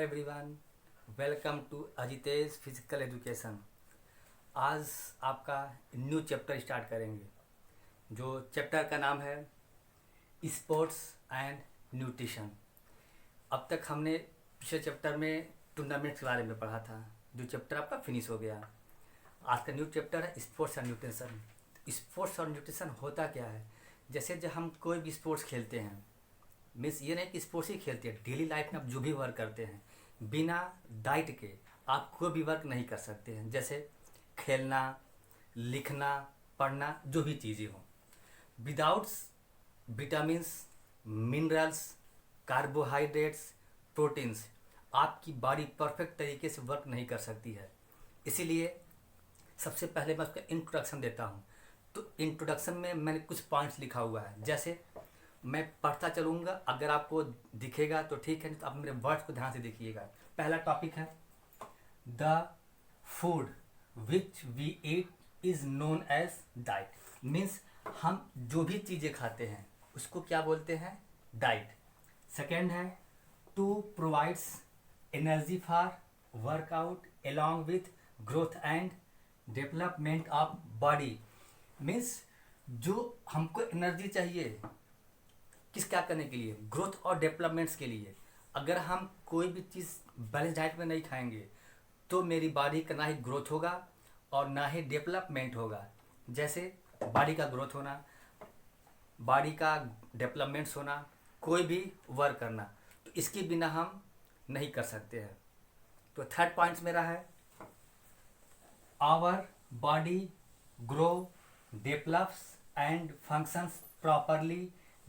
Everyone, welcome to Ajitesh physical education. आज आपका new chapter start करेंगे। जो चैप्टर का नाम है स्पोर्ट्स एंड न्यूट्रिशन। अब तक हमने पिछले चैप्टर में टूर्नामेंट्स के बारे में पढ़ा था, जो चैप्टर आपका फिनिश हो गया। आज का न्यू चैप्टर है स्पोर्ट्स एंड न्यूट्रिशन। स्पोर्ट्स और न्यूट्रिशन होता क्या है? जैसे जब हम कोई भी स्पोर्ट्स खेलते हैं, मीन्स ये नहीं कि स्पोर्ट्स ही खेलते हैं, डेली लाइफ में आप जो भी वर्क करते हैं, बिना डाइट के आप कोई भी वर्क नहीं कर सकते हैं। जैसे खेलना, लिखना, पढ़ना, जो भी चीज़ें हों, without vitamins, minerals, carbohydrates, proteins आपकी बॉडी परफेक्ट तरीके से वर्क नहीं कर सकती है। इसीलिए सबसे पहले मैं उसका इंट्रोडक्शन देता हूँ। तो इंट्रोडक्शन में मैंने कुछ पॉइंट्स लिखा हुआ है, जैसे मैं पढ़ता चलूँगा, अगर आपको दिखेगा तो ठीक है, नहीं तो आप मेरे वर्ड्स को ध्यान से देखिएगा। पहला टॉपिक है the food which we eat is known as diet. Means हम जो भी चीज़ें खाते हैं उसको क्या बोलते हैं? डाइट। सेकेंड है to provides energy for workout along with growth and development of body. Means जो हमको एनर्जी चाहिए किस क्या करने के लिए? ग्रोथ और डेवलपमेंट्स के लिए। अगर हम कोई भी चीज़ बैलेंस डाइट में नहीं खाएंगे तो मेरी बॉडी का ना ही ग्रोथ होगा और ना ही डेवलपमेंट होगा। जैसे बॉडी का ग्रोथ होना, बॉडी का डेवलपमेंट्स होना, कोई भी वर्क करना, तो इसके बिना हम नहीं कर सकते हैं। तो थर्ड पॉइंट मेरा है our body grow, develops and functions properly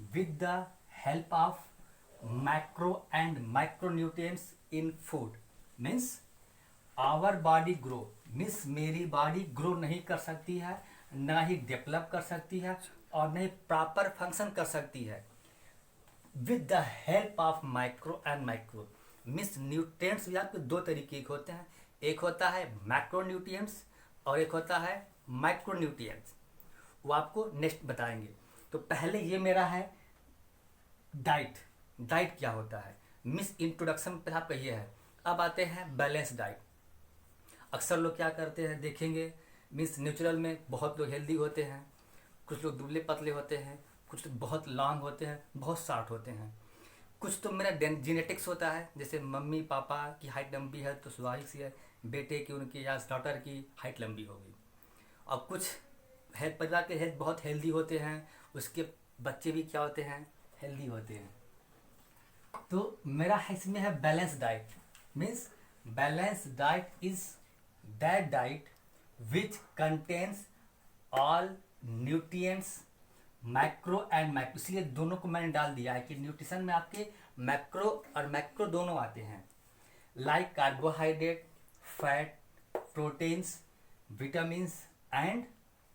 with the help of macro and micronutrients in food। means our body grow means मेरी बॉडी ग्रो नहीं कर सकती है, ना ही डेवलप कर सकती है और ना ही प्रॉपर फंक्शन कर सकती है with the help of macro and micro। Means nutrients भी आपके दो तरीके के होते हैं, एक होता है मैक्रो न्यूट्रिएंट्स और एक होता है माइक्रो न्यूट्रिएंट्स। वो आपको नेक्स्ट बताएंगे। तो पहले ये मेरा है डाइट। डाइट क्या होता है? मिस इंट्रोडक्शन पे आपका ये है। अब आते हैं बैलेंस डाइट। अक्सर लोग क्या करते हैं देखेंगे, मीन्स नेचुरल में बहुत लोग हेल्दी होते हैं, कुछ लोग दुबले पतले होते हैं, कुछ लोग बहुत लॉन्ग होते हैं, बहुत शॉर्ट होते हैं। कुछ तो मेरा जेनेटिक्स होता है, जैसे मम्मी पापा की हाइट लंबी है तो स्वाभाविक सी है बेटे की, उनकी या डॉटर की हाइट लंबी होगी। और कुछ हेल्थ परिवार के हेल्थ बहुत हेल्दी होते हैं, उसके बच्चे भी क्या होते हैं? हेल्दी होते हैं। तो मेरा इसमें है balance diet. Means balance diet is that diet which contains all nutrients macro and micro. इसलिए दोनों को मैंने डाल दिया है कि न्यूट्रिशन में आपके मैक्रो और मैक्रो दोनों आते हैं। Like carbohydrate, fat, proteins, vitamins and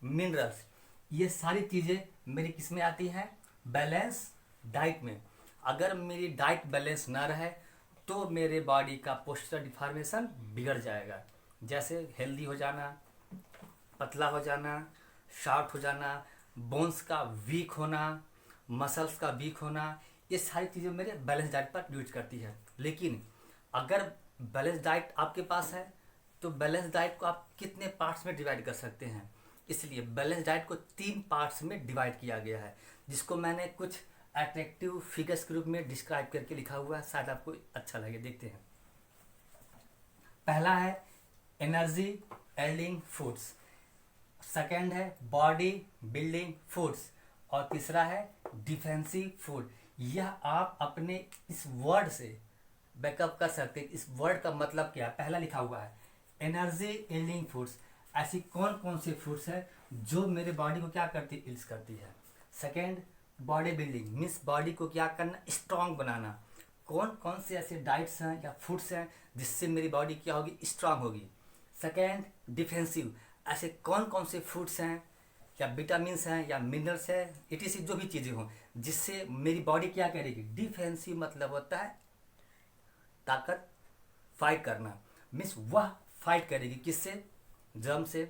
minerals. ये सारी चीज़ें मेरी किस में आती हैं? बैलेंस डाइट में। अगर मेरी डाइट बैलेंस ना रहे तो मेरे बॉडी का पोस्चर डिफॉर्मेशन बिगड़ जाएगा। जैसे हेल्दी हो जाना, पतला हो जाना, शॉर्ट हो जाना, बोन्स का वीक होना, मसल्स का वीक होना, ये सारी चीज़ें मेरे बैलेंस डाइट पर यूज करती है। लेकिन अगर बैलेंस डाइट आपके पास है तो बैलेंस डाइट को आप कितने पार्ट्स में डिवाइड कर सकते हैं? इसलिए बैलेंस डाइट को 3 पार्ट्स में डिवाइड किया गया है, जिसको मैंने कुछ अट्रैक्टिव फिगर्स के रूप में डिस्क्राइब करके लिखा हुआ है, शायद आपको अच्छा लगे। देखते हैं। पहला है एनर्जी एल्डिंग फूड्स, सेकेंड है बॉडी बिल्डिंग फूड्स और तीसरा है डिफेंसिव फूड। यह आप अपने इस वर्ड से बैकअप कर सकते हैं। इस वर्ड का मतलब क्या है? पहला लिखा हुआ है एनर्जी एल्डिंग फूड्स। ऐसी कौन कौन से फूड्स है जो मेरे बॉडी को क्या करती है? इल्स करती है। Second body building means body को क्या करना? स्ट्रांग बनाना। कौन कौन से ऐसे डाइट्स हैं या फूड्स हैं जिससे मेरी बॉडी क्या होगी? स्ट्रांग होगी। सेकेंड डिफेंसिव, ऐसे कौन कौन से फूड्स हैं या विटामिन्स हैं या मिनरल्स हैं, इटीसी जो भी चीज़ें हों जिससे मेरी बॉडी क्या करेगी? डिफेंसिव मतलब होता है ताकत, फाइट करना। मीन्स वह फाइट करेगी किससे? जर्म से,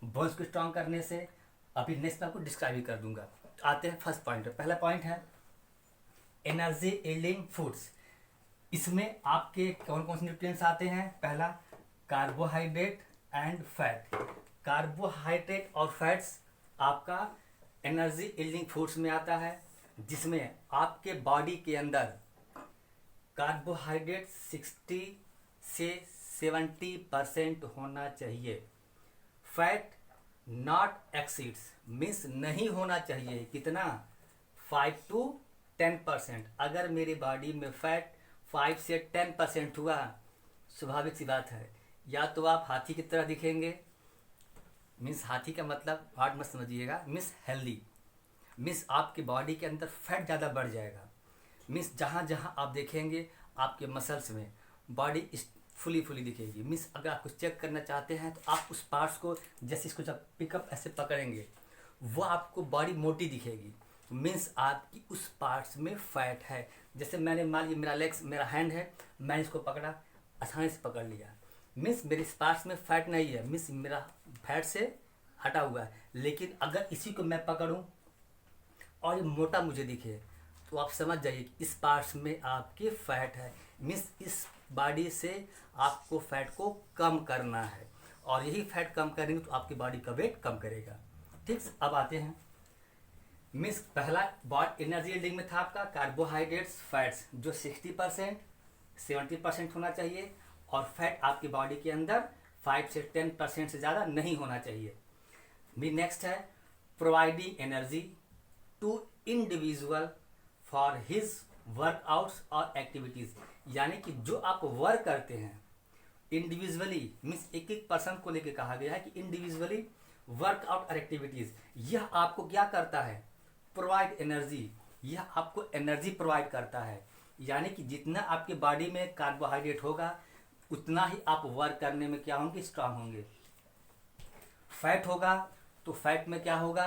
बोन्स को स्ट्रांग करने से। अभी नेक्स्ट मैं आपको डिस्क्राइब भी कर दूंगा। आते हैं फर्स्ट पॉइंट। पहला पॉइंट है एनर्जी यील्डिंग फूड्स। इसमें आपके कौन कौन से न्यूट्रिएंट्स आते हैं? पहला कार्बोहाइड्रेट एंड फैट। कार्बोहाइड्रेट और फैट्स आपका एनर्जी यील्डिंग फूड्स में आता है, जिसमें आपके बॉडी के अंदर कार्बोहाइड्रेट 60 से 70% होना चाहिए। फैट नॉट एक्सीड्स मीन्स नहीं होना चाहिए, कितना? 5 to 10%। अगर मेरी बॉडी में फैट 5 से 10% हुआ, स्वाभाविक सी बात है, या तो आप हाथी की तरह दिखेंगे, मीन्स हाथी का मतलब हार्ड मत समझिएगा, मीन्स हेल्दी, मीन्स आपके बॉडी के अंदर फैट ज़्यादा बढ़ जाएगा। मीन्स जहाँ जहाँ आप देखेंगे आपके मसल्स में बॉडी फुली दिखेगी। मीन्स अगर आप कुछ चेक करना चाहते हैं तो आप उस पार्ट्स को, जैसे इसको जब पिकअप ऐसे पकड़ेंगे, वो आपको बॉडी मोटी दिखेगी, मीन्स आपकी उस पार्ट्स में फैट है। जैसे मैंने मान लिया मेरा लेग्स, मेरा हैंड है, मैंने इसको पकड़ा, आसानी से पकड़ लिया, मीन्स मेरे इस पार्ट्स में फैट नहीं है, मीन्स मेरा फैट से हटा हुआ है। लेकिन अगर इसी को मैं पकड़ूं और ये मोटा मुझे दिखे, तो आप समझ जाइए कि इस पार्ट्स में आपके फैट है, मीन्स इस बॉडी से आपको फैट को कम करना है, और यही फैट कम करेंगे तो आपकी बॉडी का वेट कम करेगा। ठीक, अब आते हैं मीन्स पहला बॉडी एनर्जी यील्डिंग में था आपका कार्बोहाइड्रेट्स फैट्स, जो 60% 70% होना चाहिए, और फैट आपकी बॉडी के अंदर 5 से 10% से ज़्यादा नहीं होना चाहिए। भी नेक्स्ट है providing energy to individual for his workouts और एक्टिविटीज़, यानी कि जो आप वर्क करते हैं इंडिविजुअली, मीन्स एक एक पर्सन को लेकर कहा गया है कि इंडिविजुअली वर्कआउट और एक्टिविटीज़, यह आपको क्या करता है? प्रोवाइड एनर्जी, यह आपको एनर्जी प्रोवाइड करता है। यानी कि जितना आपके बॉडी में कार्बोहाइड्रेट होगा उतना ही आप वर्क करने में क्या होंगे? स्ट्रांग होंगे। फैट होगा तो फैट में क्या होगा?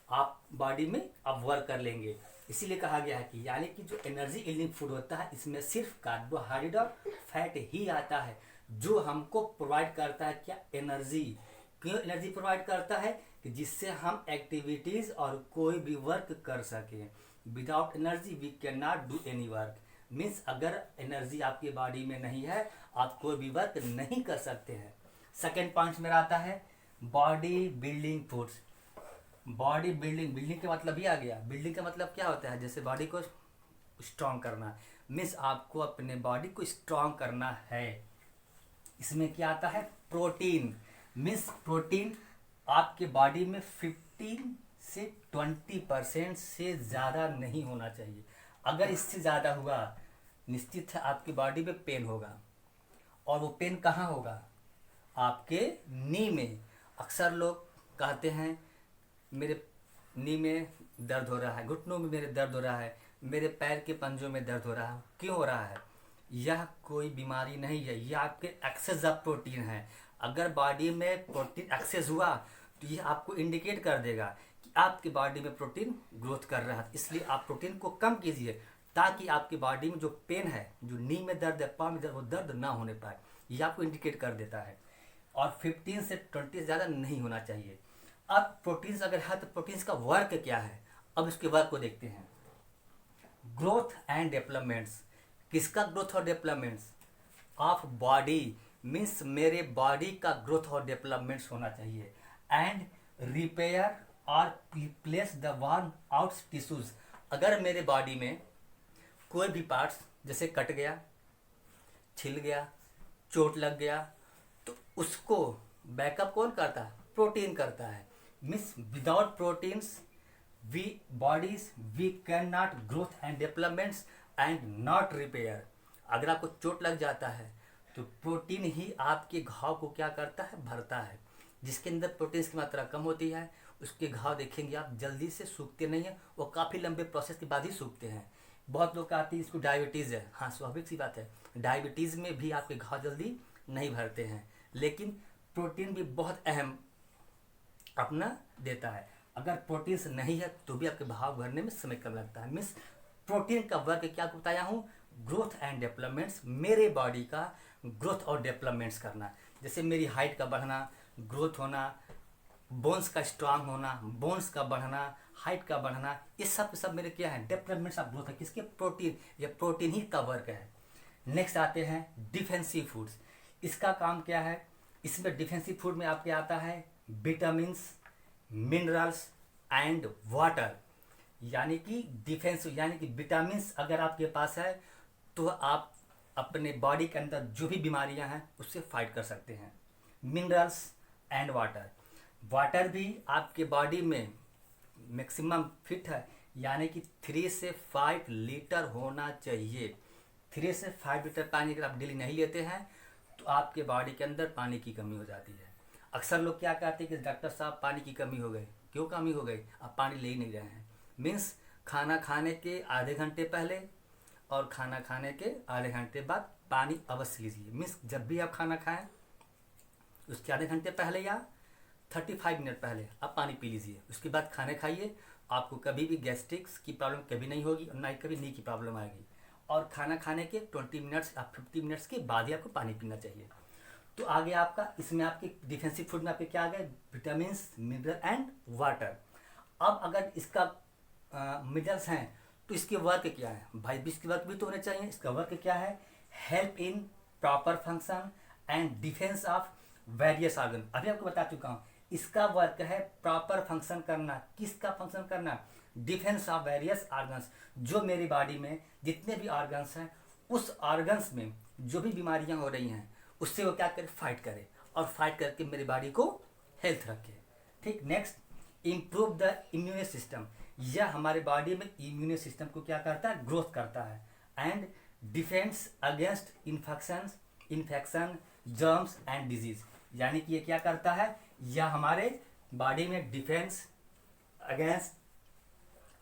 आप बॉडी में आप वर्क कर लेंगे। इसीलिए कहा गया है कि यानी कि जो एनर्जी यील्डिंग फूड होता है इसमें सिर्फ कार्बोहाइड्रेट और फैट ही आता है, जो हमको प्रोवाइड करता है क्या? एनर्जी। क्यों एनर्जी प्रोवाइड करता है? कि जिससे हम एक्टिविटीज और कोई भी वर्क कर सकें। Without energy we can not do any work. Means अगर एनर्जी आपकी बॉडी में नहीं है आप कोई भी वर्क नहीं कर सकते हैं। सेकेंड पॉइंट मेरा आता है body building foods. Body building, building का मतलब ही आ गया। बिल्डिंग का मतलब क्या होता है? जैसे बॉडी को स्ट्रॉन्ग करना, मीन्स आपको अपने बॉडी को स्ट्रॉन्ग करना है। इसमें क्या आता है? प्रोटीन। मीन्स प्रोटीन आपके बॉडी में 15 से 20% से ज़्यादा नहीं होना चाहिए। अगर इससे ज़्यादा हुआ निश्चित है आपकी बॉडी में पेन होगा, और वो पेन कहाँ होगा? आपके नी में। अक्सर लोग कहते हैं मेरे नी में दर्द हो रहा है, घुटनों में मेरे दर्द हो रहा है, मेरे पैर के पंजों में दर्द हो रहा है। क्यों हो रहा है? यह कोई बीमारी नहीं है, यह आपके एक्सेस ऑफ प्रोटीन है। अगर बॉडी में प्रोटीन एक्सेस हुआ तो यह आपको इंडिकेट कर देगा कि आपकी बॉडी में प्रोटीन ग्रोथ कर रहा है। इसलिए आप प्रोटीन को कम कीजिए ताकि आपकी बॉडी में जो पेन है, जो नी में दर्द है, पाँव में दर्द, वो दर्द ना होने पाए। यह आपको इंडिकेट कर देता है। और 15 से 20 से ज़्यादा नहीं होना चाहिए। अब प्रोटीन्स अगर है तो प्रोटीन्स का वर्क क्या है? अब इसके वर्क को देखते हैं। Growth and developments. किसका ग्रोथ और डेवलपमेंट्स? Of body. मीन्स मेरे बॉडी का ग्रोथ और डेवलपमेंट्स होना चाहिए। एंड रिपेयर और replace the worn out tissues. अगर मेरे बॉडी में कोई भी पार्ट्स जैसे कट गया, छिल गया, चोट लग गया, तो उसको बैकअप कौन करता है? प्रोटीन करता है। Means without proteins we bodies we can not growth and developments and not repair. अगर आपको चोट लग जाता है तो प्रोटीन ही आपके घाव को क्या करता है? भरता है। जिसके अंदर प्रोटीन्स की मात्रा कम होती है उसके घाव देखेंगे आप जल्दी से सूखते नहीं हैं, वो काफ़ी लंबे प्रोसेस के बाद ही सूखते हैं। बहुत लोग कहते हैं इसको डायबिटीज़ है। हाँ, स्वाभाविक सी बात है, डायबिटीज़ में भी आपके घाव जल्दी नहीं भरते हैं। लेकिन प्रोटीन भी बहुत अहम अपना देता है। अगर प्रोटीन्स नहीं है तो भी आपके घाव भरने में समय कम लगता है। मीन्स प्रोटीन का वर्क क्या बताया हूँ? Growth and developments. मेरे बॉडी का ग्रोथ और डेवलपमेंट्स करना, जैसे मेरी हाइट का बढ़ना, ग्रोथ होना, बोन्स का स्ट्रांग होना, बोन्स का बढ़ना, हाइट का बढ़ना, ये सब के सब मेरे क्या है, डेवलपमेंट्स ऑफ ग्रोथ है। किसके? प्रोटीन। ये प्रोटीन ही का वर्क है। नेक्स्ट आते हैं डिफेंसिव फूड्स। इसका काम क्या है? इसमें डिफेंसिव फूड में आपके आता है विटामिन्स, मिनरल्स एंड वाटर। यानी कि डिफेंसिव यानी कि विटामिन्स अगर आपके पास है तो आप अपने बॉडी के अंदर जो भी बीमारियां हैं उससे फाइट कर सकते हैं। Minerals and water. वाटर भी आपके बॉडी में मैक्सिमम फिट है, यानी कि 3 से 5 लीटर होना चाहिए। 3 से 5 लीटर पानी अगर आप डेली नहीं लेते हैं तो आपके बॉडी के अंदर पानी की कमी हो जाती है। अक्सर लोग क्या कहते हैं कि डॉक्टर साहब पानी की कमी हो गई। क्यों कमी हो गई? आप पानी ले ही नहीं रहे हैं। मीन्स खाना खाने के आधे घंटे पहले और खाना खाने के आधे घंटे बाद पानी अवश्य लीजिए। मीन्स जब भी आप खाना खाएं उसके आधे घंटे पहले या 35 मिनट पहले आप पानी पी लीजिए। उसके बाद खाने खाइए। आपको कभी भी गैस्ट्रिक्स की प्रॉब्लम कभी नहीं होगी और ना ही कभी नी की प्रॉब्लम आएगी। और खाना खाने के 20 मिनट्स या 50 मिनट्स के बाद ही आपको पानी पीना चाहिए। तो आगे आपका इसमें आपके डिफेंसिव फूड में आपके क्या आ गए? Vitamin, mineral and water. अब अगर इसका मिनरल्स हैं तो इसके वर्क क्या है? भाई भी इसके वर्क भी तो होने चाहिए। इसका वर्क क्या है? Help in proper function and defence of various organ. अभी आपको बता चुका हूँ इसका वर्क है प्रॉपर फंक्शन करना। किसका फंक्शन करना? Defence of various organs. जो मेरी बॉडी में जितने भी ऑर्गन्स हैं उस ऑर्गन्स में जो भी बीमारियां हो रही हैं उससे वो क्या करे? फाइट करे और फाइट करके मेरी बॉडी को हेल्थ रखे। ठीक। Next, improve the immune system. यह हमारे बॉडी में इम्यून सिस्टम को क्या करता है? ग्रोथ करता है। And defence against infection, germs and disease. यानी कि ये क्या करता है? यह हमारे बॉडी में डिफेंस अगेंस्ट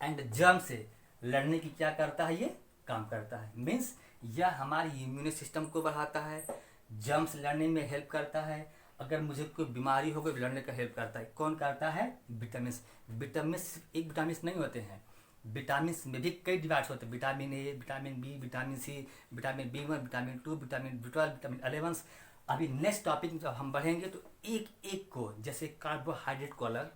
एंड जर्म से लड़ने की क्या करता है? ये काम करता है। मीन्स यह हमारी इम्यून सिस्टम को बढ़ाता है, जर्म्स लड़ने में हेल्प करता है। अगर मुझे कोई बीमारी हो गई लड़ने का हेल्प करता है। कौन करता है? विटामिन। विटामिन सिर्फ एक विटामिन नहीं होते हैं, विटामिन में भी कई डिवाइड्स होते हैं। Vitamin A, vitamin B, vitamin C, vitamin B1, vitamin 2, vitamin B12, vitamin 11। अभी नेक्स्ट टॉपिक में जब हम बढ़ेंगे तो एक एक को, जैसे कार्बोहाइड्रेट को अलग,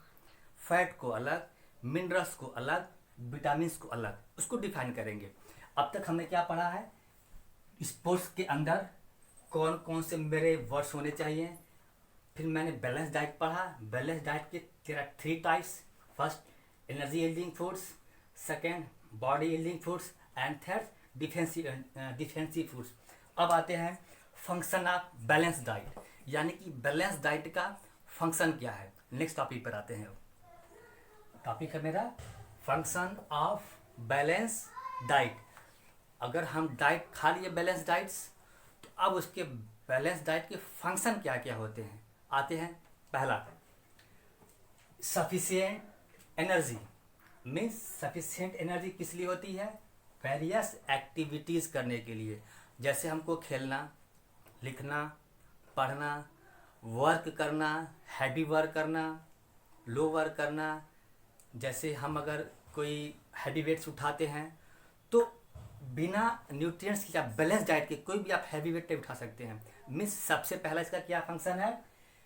फैट को अलग, मिनरल्स को अलग, विटामिन को अलग, उसको डिफाइन करेंगे। अब तक हमने क्या पढ़ा है? स्पोर्ट्स के अंदर कौन कौन से मेरे वर्ड्स होने चाहिए। फिर मैंने बैलेंस डाइट पढ़ा। बैलेंस डाइट के तेरा 3 types. First, energy yielding foods, second, body yielding foods and third, defensive foods. अब आते हैं फंक्शन ऑफ बैलेंस डाइट, यानी कि बैलेंस डाइट का फंक्शन क्या है। नेक्स्ट टॉपिक पर आते हैं। टॉपिक है मेरा फंक्शन ऑफ बैलेंस डाइट। अगर हम डाइट खा लिए बैलेंस डाइट्स तो अब उसके बैलेंस डाइट के फंक्शन क्या क्या होते हैं आते हैं। पहला, sufficient energy. Means sufficient energy किस लिए होती है? वेरियस एक्टिविटीज करने के लिए। जैसे हमको खेलना, लिखना, पढ़ना, वर्क करना, हैवी वर्क करना, लो वर्क करना। जैसे हम अगर कोई हैवी वेट्स उठाते हैं तो बिना न्यूट्रिएंट्स की या बैलेंस डाइट के कोई भी आप हैवी वेट उठा सकते हैं। मीन्स सबसे पहला इसका क्या फंक्शन है?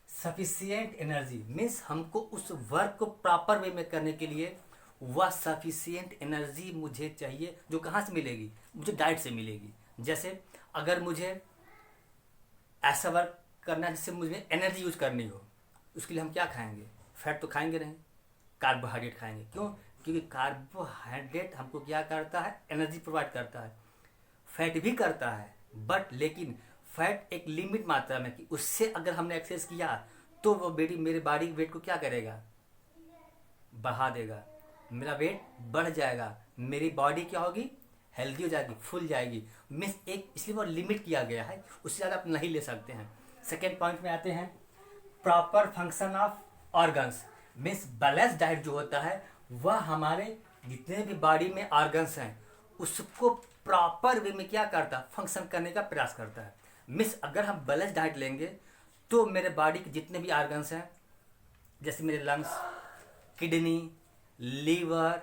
Sufficient energy. मीन्स हमको उस वर्क को प्रॉपर वे में करने के लिए वह सफिशिएंट एनर्जी मुझे चाहिए, जो कहाँ से मिलेगी? मुझे डाइट से मिलेगी। जैसे अगर मुझे ऐसा वर्क करना है जिससे मुझे एनर्जी यूज करनी हो, उसके लिए हम क्या खाएंगे? फैट तो खाएंगे नहीं, कार्बोहाइड्रेट खाएंगे। क्यों? क्योंकि कार्बोहाइड्रेट हमको क्या करता है? एनर्जी प्रोवाइड करता है। फैट भी करता है, बट लेकिन फैट एक लिमिट मात्रा में, कि उससे अगर हमने एक्सेस किया तो वो मेरे बॉडी वेट को क्या करेगा? बढ़ा देगा। मेरा वेट बढ़ जाएगा, मेरी बॉडी क्या होगी? हेल्दी हो जाएगी, फुल जाएगी। मीन्स एक इसलिए वो लिमिट किया गया है, उससे ज़्यादा आप नहीं ले सकते हैं। सेकेंड पॉइंट में आते हैं proper function of organs. Means balance diet जो होता है वह हमारे जितने भी बॉडी में ऑर्गन्स हैं उसको प्रॉपर वे में क्या करता है? फंक्शन करने का प्रयास करता है। मीन्स अगर हम बैलेंस डाइट लेंगे तो मेरे बॉडी के जितने भी ऑर्गन्स हैं, जैसे मेरे lungs, kidney, liver,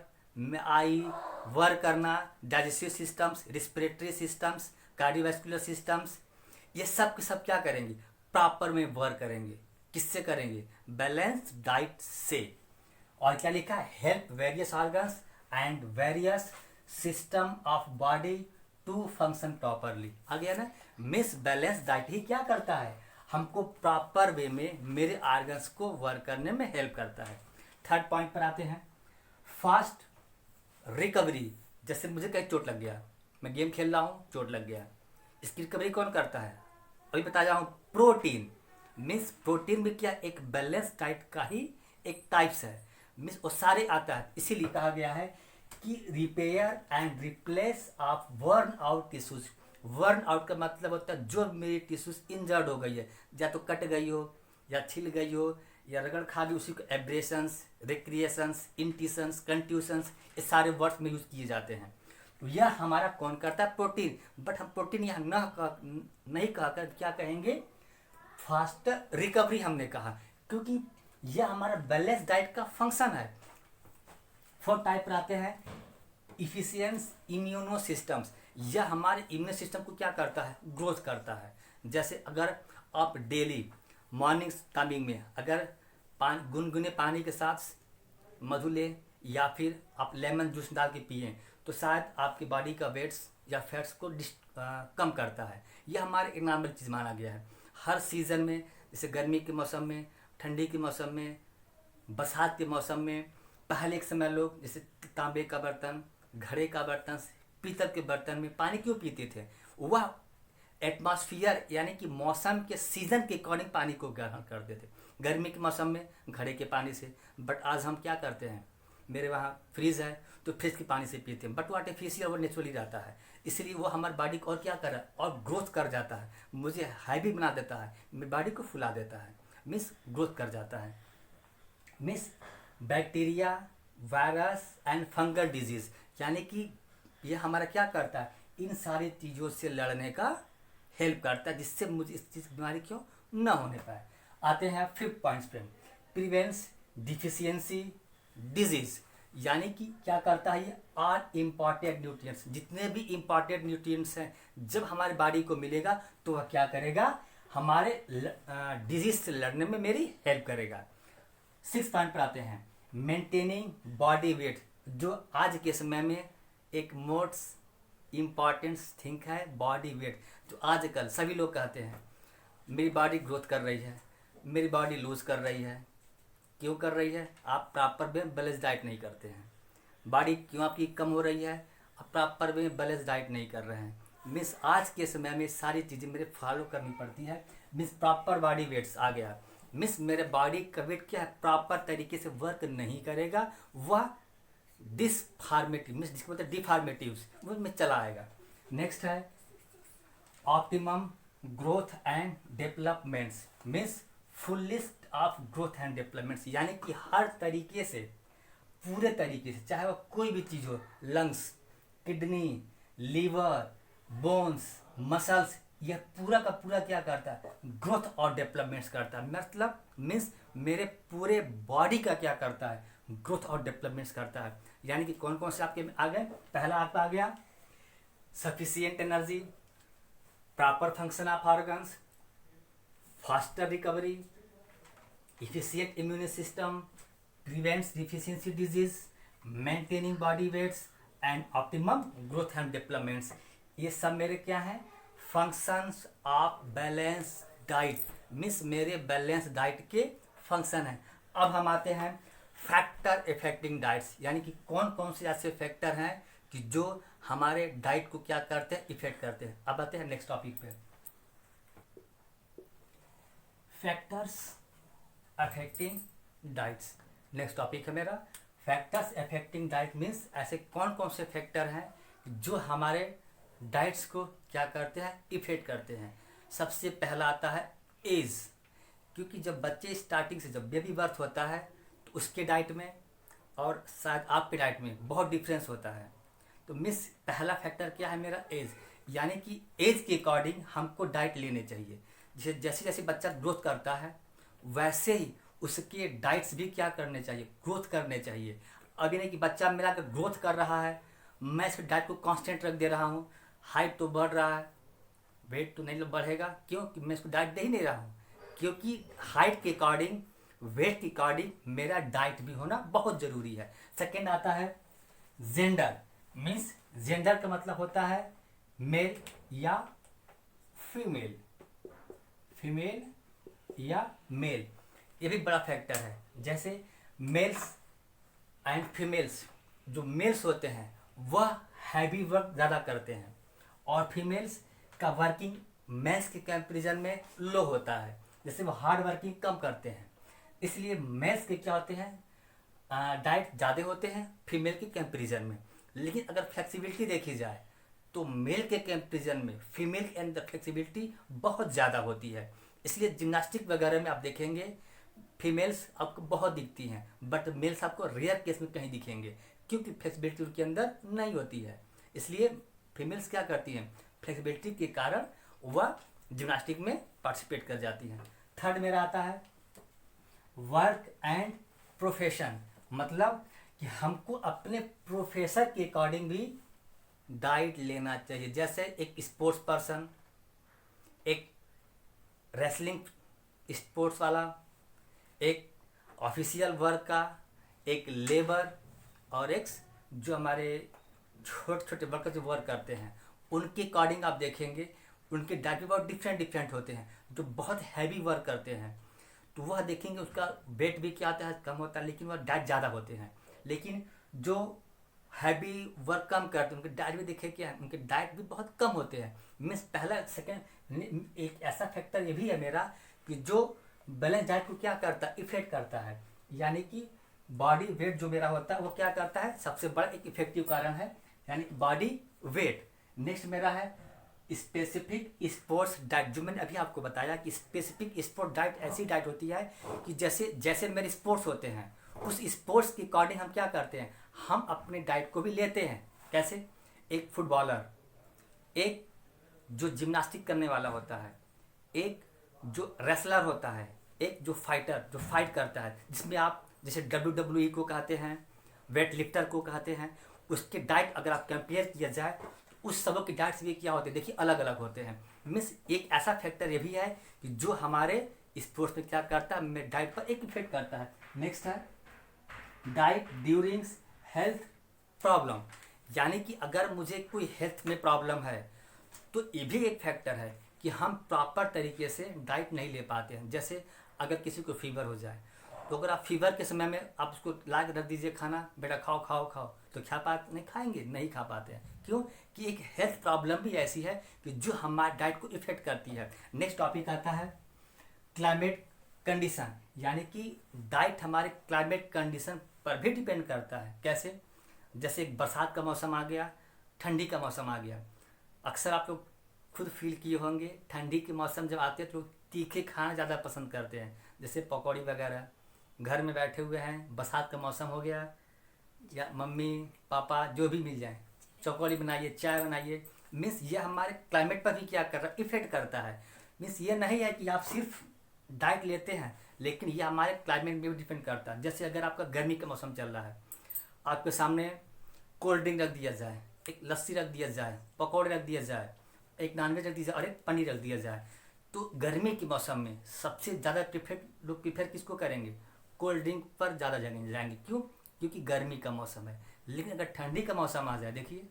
eye work करना, digestive systems, respiratory systems, cardiovascular systems, ये सब के सब क्या करेंगे? प्रॉपर में वर्क करेंगे। किससे करेंगे? बैलेंस डाइट से। और क्या लिखा है, help various organs and various system of body to function properly. आ गया ना, मिस बैलेंस डाइट ही क्या करता है, हमको प्रॉपर वे में मेरे ऑर्गन्स को वर्क करने में हेल्प करता है। थर्ड पॉइंट पर आते हैं, फास्ट रिकवरी। जैसे मुझे कहीं चोट लग गया, मैं गेम खेल रहा हूँ, चोट लग गया, इसकी रिकवरी कौन करता है, अभी बता रहा हूँ, प्रोटीन। मीन्स प्रोटीन भी क्या, एक बैलेंस डाइट का ही एक टाइप्स है। मीन्स वो सारे आता है, इसीलिए कहा गया है कि repair and replace of worn out tissues. Worn out का मतलब होता है जो मेरी टिश्यूज इंजर्ड हो गई है, या तो कट गई हो, या छिल गई हो, या रगड़ खा गई, उसी को एब्रेशंस, रिक्रिएशंस, इंटिशंस, कंट्यूशंस, ये सारे वर्ड्स में यूज किए जाते हैं। तो यह हमारा कौन करता है, प्रोटीन। बट हम प्रोटीन यहाँ नहीं कहकर क्या कहेंगे, फास्ट रिकवरी हमने कहा, क्योंकि यह हमारा बैलेंस डाइट का फंक्शन है। फोर्थ टाइप पर आते हैं, इफिशियंस इम्यूनो सिस्टम्स। यह हमारे इम्यूनो सिस्टम को क्या करता है, ग्रोथ करता है। जैसे अगर आप डेली मॉर्निंग टाइमिंग में अगर गुनगुने पानी के साथ मधु लें, या फिर आप लेमन जूस डाल के पिए, तो शायद आपकी बॉडी का वेट्स या फैट्स को कम करता है। यह हमारे एक नॉर्मल चीज़ माना गया है। हर सीज़न में, जैसे गर्मी के मौसम में, ठंडी के मौसम में, बरसात के मौसम में, पहले एक समय लोग जैसे तांबे का बर्तन, घड़े का बर्तन, पीतल के बर्तन में पानी क्यों पीते थे, वह एटमॉस्फियर यानी कि मौसम के सीजन के अकॉर्डिंग पानी को ग्रहण करते थे। गर्मी के मौसम में घड़े के पानी से, बट आज हम क्या करते हैं, मेरे वहाँ फ्रिज है तो फ्रिज के पानी से पीते हैं, बट वो आर्टिफिशियल और नेचुरली रहता है, इसलिए वो हमारी बॉडी को और क्या कर रहा है, और ग्रोथ कर जाता है, मुझे हैवी बना देता है, मेरी बॉडी को फुला देता है, मीन्स ग्रोथ कर जाता है। Means bacteria, virus and fungal disease, यानी कि ये हमारा क्या करता है, इन सारी चीज़ों से लड़ने का हेल्प करता है, जिससे मुझे इस चीज़ की बीमारी क्यों ना होने पाए। आते हैं फिफ्थ पॉइंट्स पे, प्रिवेंट्स डिफिशियंसी डिजीज, यानी कि क्या करता है, ये आर इम्पॉर्टेंट न्यूट्रिएंट्स, जितने भी इम्पॉर्टेंट न्यूट्रिएंट्स हैं जब हमारी बॉडी को मिलेगा तो वह क्या करेगा, हमारे डिजीज से लड़ने में मेरी हेल्प करेगा। सिक्स पॉइंट पर आते हैं, मेंटेनिंग बॉडी वेट, जो आज के समय में एक मोस्ट इम्पॉर्टेंट थिंग है, बॉडी वेट। जो आजकल सभी लोग कहते हैं मेरी बॉडी ग्रोथ कर रही है, मेरी बॉडी लूज कर रही है, क्यों कर रही है, आप प्रॉपर वे बैलेंस डाइट नहीं करते हैं। बॉडी क्यों आपकी कम हो रही है, आप प्रॉपर वे बैलेंस डाइट नहीं कर रहे हैं। मीन्स आज के समय में सारी चीज़ें मेरे फॉलो करनी पड़ती है। मीन्स प्रॉपर बॉडी वेट्स आ गया, मीन्स मेरे बॉडी का वेट क्या है, प्रॉपर तरीके से वर्क नहीं करेगा, वह डिसफॉर्मेटिव, मीन्स जिसको बोलते हैं डिफॉर्मेटिव्स, वो में चला आएगा। नेक्स्ट है optimum growth and developments, means fullest of growth and developments, यानी कि हर तरीके से, पूरे तरीके से, चाहे वो कोई भी चीज़ हो, lungs, kidney, liver, bones, muscles, यह पूरा का पूरा क्या करता है, ग्रोथ और डेवलपमेंट्स करता है। मतलब मीन्स मेरे पूरे बॉडी का क्या करता है, ग्रोथ और डेवलपमेंट्स करता है। यानी कि कौन कौन से आपके आ गए, पहला आपका आ गया sufficient energy, proper function of organs, faster recovery, efficient immune system, prevents deficiency disease, maintaining body weights and optimum growth and developments। ये सब मेरे क्या है, functions of balance diet, means मेरे बैलेंस डाइट के फंक्शन है। अब हम आते हैं फैक्टर इफेक्टिंग डाइट्स, यानी कि कौन कौन से ऐसे फैक्टर हैं कि जो हमारे डाइट को क्या करते हैं, इफेक्ट करते हैं। अब आते हैं नेक्स्ट टॉपिक पे, factors affecting diets. Next topic है मेरा फैक्टर्स अफेक्टिंग डाइट, मीन्स ऐसे कौन कौन से फैक्टर हैं जो हमारे डाइट्स को क्या करते हैं, इफेक्ट करते हैं। सबसे पहला आता है एज, क्योंकि जब बच्चे स्टार्टिंग से, जब बेबी बर्थ होता है तो उसके डाइट में और शायद आपके डाइट में बहुत डिफरेंस होता है। तो मिस पहला फैक्टर क्या है मेरा, एज, यानी कि एज के अकॉर्डिंग हमको डाइट लेने चाहिए। जैसे जैसे बच्चा ग्रोथ करता है वैसे ही उसके डाइट्स भी क्या करने चाहिए, ग्रोथ करने चाहिए। अभी नहीं कि बच्चा मेरा अगर ग्रोथ कर रहा है, मैं इसके डाइट को कांस्टेंट रख दे रहा हूँ, हाइट तो बढ़ रहा है, वेट तो नहीं बढ़ेगा, क्यों कि मैं इसको डाइट दे ही नहीं रहा हूँ। क्योंकि हाइट के अकॉर्डिंग वेट के अकॉर्डिंग मेरा डाइट भी होना बहुत ज़रूरी है। सेकेंड आता है जेंडर, मीन्स जेंडर का मतलब होता है मेल या फीमेल, फीमेल या मेल, ये भी बड़ा फैक्टर है। जैसे मेल्स एंड फीमेल्स, जो मेल्स होते हैं वह हैवी वर्क ज़्यादा करते हैं और फीमेल्स का वर्किंग मेल्स के कंपेरिजन में लो होता है, जैसे वो हार्ड वर्किंग कम करते हैं। इसलिए मेल्स के क्या होते हैं, डाइट ज़्यादा होते हैं फीमेल के कंपेरिजन में। लेकिन अगर फ्लेक्सिबिलिटी देखी जाए तो मेल के कंपेरिजन में फीमेल के अंदर फ्लेक्सिबिलिटी बहुत ज़्यादा होती है। इसलिए जिम्नास्टिक वगैरह में आप देखेंगे फीमेल्स आपको बहुत दिखती हैं, बट मेल्स आपको रेयर केस में कहीं दिखेंगे, क्योंकि फ्लेक्सिबिलिटी उनके अंदर नहीं होती है। इसलिए फीमेल्स क्या करती हैं, फ्लेक्सिबिलिटी के कारण वह जिम्नास्टिक में पार्टिसिपेट कर जाती हैं। थर्ड मेरा आता है वर्क एंड प्रोफेशन, मतलब कि हमको अपने प्रोफेसर के अकॉर्डिंग भी डाइट लेना चाहिए। जैसे एक स्पोर्ट्स पर्सन, एक रेसलिंग स्पोर्ट्स वाला, एक ऑफिशियल वर्क का, एक लेबर, और एक जो हमारे छोटे छोटे वर्कर जो वर्क करते हैं उनके अकॉर्डिंग आप देखेंगे उनके डाइट भी बहुत डिफरेंट होते हैं। जो बहुत हैवी वर्क करते हैं तो वह देखेंगे उसका वेट भी क्या आता है, कम होता है, लेकिन वह डाइट ज़्यादा होते हैं। लेकिन जो हैवी वर्क कम करते हैं उनके डाइट भी देखे क्या है, उनके डाइट भी बहुत कम होते हैं। मीन्स पहला सेकेंड एक ऐसा फैक्टर ये भी है मेरा कि जो बैलेंस डाइट को क्या करता है, इफेक्ट करता है। यानी कि बॉडी वेट जो मेरा होता है वो क्या करता है, सबसे बड़ा एक इफेक्टिव कारण है, यानी बॉडी वेट। नेक्स्ट मेरा है स्पेसिफिक स्पोर्ट्स डाइट, जो मैंने अभी आपको बताया कि स्पेसिफिक स्पोर्ट्स डाइट ऐसी डाइट होती है कि जैसे जैसे मेरे स्पोर्ट्स होते हैं उस स्पोर्ट्स के अकॉर्डिंग हम क्या करते हैं, हम अपने डाइट को भी लेते हैं। कैसे, एक फुटबॉलर, एक जो जिम्नास्टिक करने वाला होता है, एक जो रेसलर होता है, एक जो फाइटर जो फाइट करता है, जिसमें आप जैसे WWE को कहते हैं, वेट लिफ्टर को कहते हैं, उसके डाइट अगर आप कंपेयर किया जाए तो उस सबों की डाइट्स भी क्या होते हैं, देखिए अलग अलग होते हैं। मीन्स एक ऐसा फैक्टर ये भी है कि जो हमारे स्पोर्ट्स में क्या करता है, मेरे डाइट पर एक इफेक्ट करता है। नेक्स्ट है डाइट ड्यूरिंग हेल्थ प्रॉब्लम, यानी कि अगर मुझे कोई हेल्थ में प्रॉब्लम है तो ये भी एक फैक्टर है कि हम प्रॉपर तरीके से डाइट नहीं ले पाते हैं। जैसे अगर किसी को फीवर हो जाए तो अगर आप फीवर के समय में आप उसको ला के रख दीजिए खाना, बेटा खाओ खाओ खाओ, तो खा पाते नहीं, खाएंगे नहीं, खा पाते हैं। क्यों कि एक हेल्थ प्रॉब्लम भी ऐसी है कि जो हमारे डाइट को इफेक्ट करती है। नेक्स्ट टॉपिक आता है क्लाइमेट कंडीशन, यानी कि डाइट हमारे क्लाइमेट कंडीशन पर भी डिपेंड करता है। कैसे, जैसे बरसात का मौसम आ गया, ठंडी का मौसम आ गया, अक्सर आप लोग खुद फील किए होंगे ठंडी के मौसम जब आते हैं तो लोग तीखे खाना ज़्यादा पसंद करते हैं, जैसे पकौड़ी वगैरह। घर में बैठे हुए हैं, बरसात का मौसम हो गया, या मम्मी पापा जो भी मिल जाए चौकौड़ी बनाइए, चाय बनाइए। मीन्स ये हमारे क्लाइमेट पर भी क्या कर रहा है, इफेक्ट करता है। मीन्स ये नहीं है कि आप सिर्फ डाइट लेते हैं, लेकिन ये हमारे क्लाइमेट में भी डिपेंड करता है। जैसे अगर आपका गर्मी का मौसम चल रहा है, आपके सामने कोल्ड ड्रिंक रख दिया जाए, एक लस्सी रख दिया जाए, पकौड़े रख दिया जाए, एक नॉनवेज रख दिया जाए और एक पनीर रख दिया जाए, तो गर्मी के मौसम में सबसे ज़्यादा लोग प्रीफर किसको करेंगे, कोल्ड ड्रिंक पर ज़्यादा जाएंगे। क्यों, क्योंकि गर्मी का मौसम है। लेकिन अगर ठंडी का मौसम आ जाए, देखिए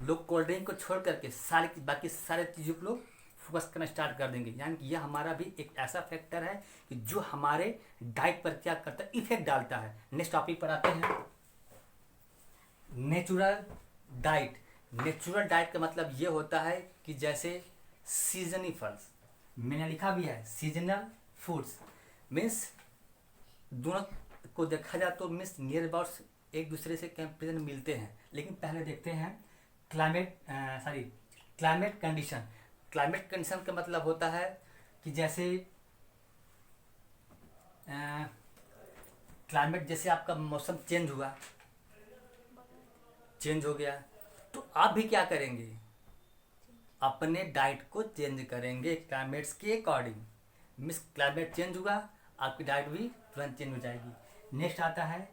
लोग कोल्ड ड्रिंक को छोड़ करके बाकी सारे चीज़ों को लोग फोकस करना स्टार्ट कर देंगे। यानी कि यह हमारा भी एक ऐसा फैक्टर है कि जो हमारे डाइट पर क्या करता है, इफेक्ट डालता है। नेक्स्ट टॉपिक पर आते हैं नेचुरल डाइट। नेचुरल डाइट का मतलब ये होता है कि जैसे सीजनल फल्स, मैंने लिखा भी है सीजनल फूड्स, मीन्स दोनों को देखा जाए तो मीन्स नियर अबाउट एक दूसरे से कंपेरिजन मिलते हैं। लेकिन पहले देखते हैं क्लाइमेट कंडीशन। क्लाइमेट कंडीशन का मतलब होता है कि जैसे क्लाइमेट, जैसे आपका मौसम चेंज हो गया तो आप भी क्या करेंगे, अपने डाइट को चेंज करेंगे क्लाइमेट्स के अकॉर्डिंग। मीन्स क्लाइमेट चेंज हुआ, आपकी डाइट भी तुरंत चेंज हो जाएगी। नेक्स्ट आता है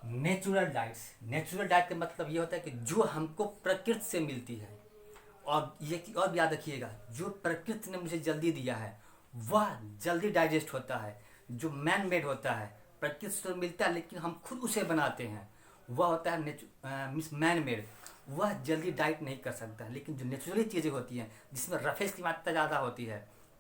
नेचुरल डाइट्स। नेचुरल डाइट का मतलब ये होता है कि जो हमको प्रकृति से मिलती है, और ये और भी याद रखिएगा, जो प्रकृति ने मुझे जल्दी दिया है वह जल्दी डाइजेस्ट होता है। जो मैन मेड होता है, प्रकृति से तो मिलता है लेकिन हम खुद उसे बनाते हैं, वह होता है मीन्स मैन मेड। वह जल्दी डाइट नहीं कर सकता है। लेकिन जो नेचुरली चीज़ें होती हैं जिसमें रफेज की मात्रा ज़्यादा होती है,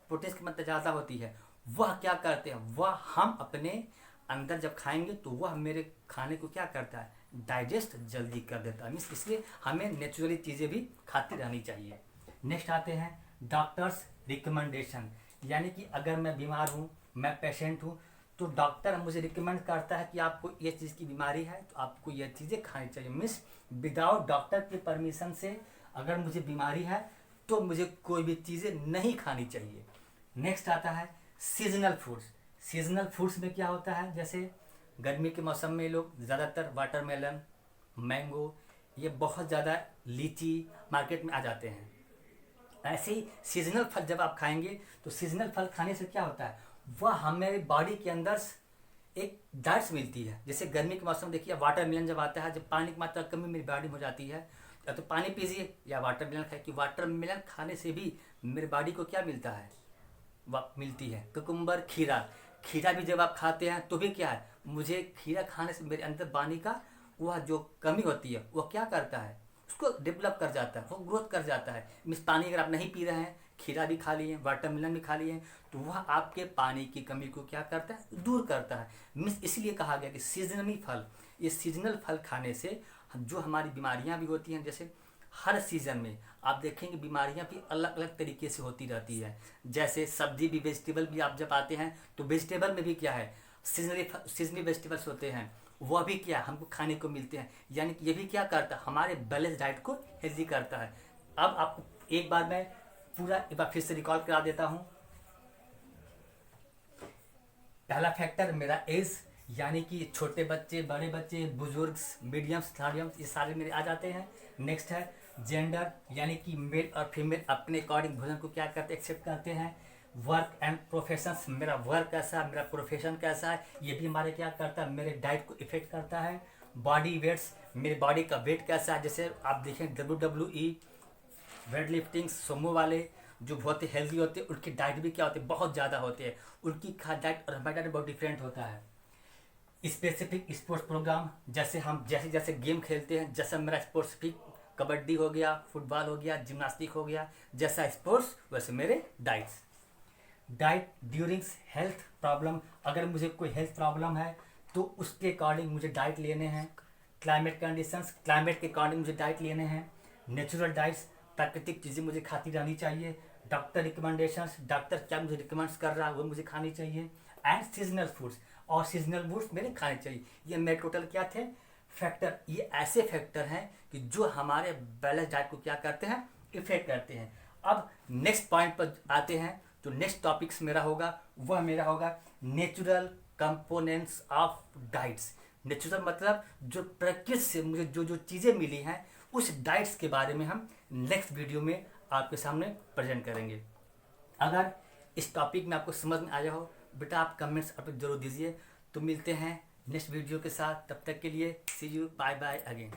प्रोटीन की मात्रा ज़्यादा होती है, वह क्या करते हैं, वह हम अपने अंदर जब खाएंगे तो वह मेरे खाने को क्या करता है, डाइजेस्ट जल्दी कर देता है। मीन्स इसलिए हमें नेचुरली चीज़ें भी खाती रहनी चाहिए। नेक्स्ट आते हैं डॉक्टर्स रिकमेंडेशन, यानी कि अगर मैं बीमार हूँ, मैं पेशेंट हूँ, तो डॉक्टर मुझे रिकमेंड करता है कि आपको ये चीज़ की बीमारी है तो आपको ये चीज़ें खानी चाहिए। मीन्स विदाउट डॉक्टर की परमिशन से अगर मुझे बीमारी है तो मुझे कोई भी चीज़ें नहीं खानी चाहिए। नेक्स्ट आता है सीजनल फूड्स। सीजनल फूड्स में क्या होता है, जैसे गर्मी के मौसम में लोग ज़्यादातर वाटरमेलन, मैंगो, ये बहुत ज़्यादा लीची मार्केट में आ जाते हैं। ऐसे ही सीजनल फल जब आप खाएंगे तो सीजनल फल खाने से क्या होता है, वह हमारे बॉडी के अंदर एक डाइट्स मिलती है। जैसे गर्मी के मौसम में देखिए वाटरमेलन जब आता है, जब पानी की मात्रा कमी मेरी बॉडी में हो जाती है, या तो पानी पीजिए या वाटरमेलन खाइए। कि वाटरमेलन खाने से भी मेरे बॉडी को क्या मिलता है, वह मिलती है कुकुम्बर, खीरा। खीरा भी जब आप खाते हैं तो भी क्या है, मुझे खीरा खाने से मेरे अंदर पानी का वह जो कमी होती है वह क्या करता है, उसको डेवलप कर जाता है, वो ग्रोथ कर जाता है। मीन्स पानी अगर आप नहीं पी रहे हैं, खीरा भी खा लिए, वाटरमेलन भी खा लिए, तो वह आपके पानी की कमी को क्या करता है, दूर करता है। मीन्स इसलिए कहा गया कि सीजनली फल, ये सीजनल फल खाने से जो हमारी बीमारियां भी होती हैं, जैसे हर सीज़न में आप देखेंगे बीमारियां भी अलग अलग तरीके से होती रहती है। जैसे सब्जी भी, वेजिटेबल भी आप जब आते हैं तो वेजिटेबल में भी क्या है, सीजनली वेजिटेबल्स होते हैं, वह भी क्या हमको खाने को मिलते हैं। यानी कि ये भी क्या करता है, हमारे बैलेंस डाइट को हेल्दी करता है। अब आपको एक बार मैं पूरा एक बार फिर से रिकॉल करा देता हूँ। पहला फैक्टर मेरा एज, यानी कि छोटे बच्चे, बड़े बच्चे, बुजुर्ग, मीडियम्स, थर्डियम्स, ये सारे मेरे आ जाते हैं। नेक्स्ट है जेंडर, यानी कि मेल और फीमेल अपने अकॉर्डिंग भोजन को क्या करते हैं, एक्सेप्ट करते हैं। वर्क एंड प्रोफेशंस, मेरा वर्क कैसा है, मेरा प्रोफेशन कैसा है, ये भी हमारे क्या करता है, मेरे डाइट को इफेक्ट करता है। बॉडी वेट्स, मेरे बॉडी का वेट कैसा है। जैसे आप देखें WWE, वेट लिफ्टिंग, सोमो वाले जो बहुत ही हेल्दी होते हैं, उनकी डाइट भी क्या होती है, बहुत ज़्यादा होती है। उनकी डाइट और हमारी डाइट बहुत डिफरेंट होता है। स्पेसिफिक स्पोर्ट्स प्रोग्राम, जैसे हम जैसे जैसे गेम खेलते हैं, जैसा मेरा स्पोर्ट्सफिक कबड्डी हो गया, फुटबॉल हो गया, जिम्नास्टिक हो गया, जैसा स्पोर्ट्स वैसे मेरे डाइट्स। डाइट ड्यूरिंग्स हेल्थ प्रॉब्लम, अगर मुझे कोई हेल्थ प्रॉब्लम है तो उसके अकॉर्डिंग मुझे डाइट लेने हैं। क्लाइमेट कंडीशंस, क्लाइमेट के अकॉर्डिंग मुझे डाइट लेने हैं। नेचुरल डाइट्स, प्राकृतिक चीज़ें मुझे खाती रहनी चाहिए। डॉक्टर रिकमेंडेशंस, डॉक्टर क्या मुझे रिकमेंड्स कर रहा है वो मुझे खानी चाहिए। एंड सीजनल फूड्स, और सीजनल फूड्स मेरे खाने चाहिए। ये मेरे टोटल क्या थे, फैक्टर। ये ऐसे फैक्टर हैं कि जो हमारे बैलेंस डाइट को क्या करते हैं, इफेक्ट करते हैं। अब नेक्स्ट पॉइंट पर आते हैं, जो नेक्स्ट टॉपिक्स मेरा होगा वह मेरा होगा natural components of diets. Natural मतलब जो प्रकृति से मुझे जो जो चीज़ें मिली हैं, उस डाइट्स के बारे में हम नेक्स्ट वीडियो में आपके सामने प्रेजेंट करेंगे। अगर इस टॉपिक में आपको समझ में आया हो बेटा, आप कमेंट्स आप जरूर दीजिए। तो मिलते हैं नेक्स्ट वीडियो के साथ, तब तक के लिए सी यू, बाय बाय अगेन।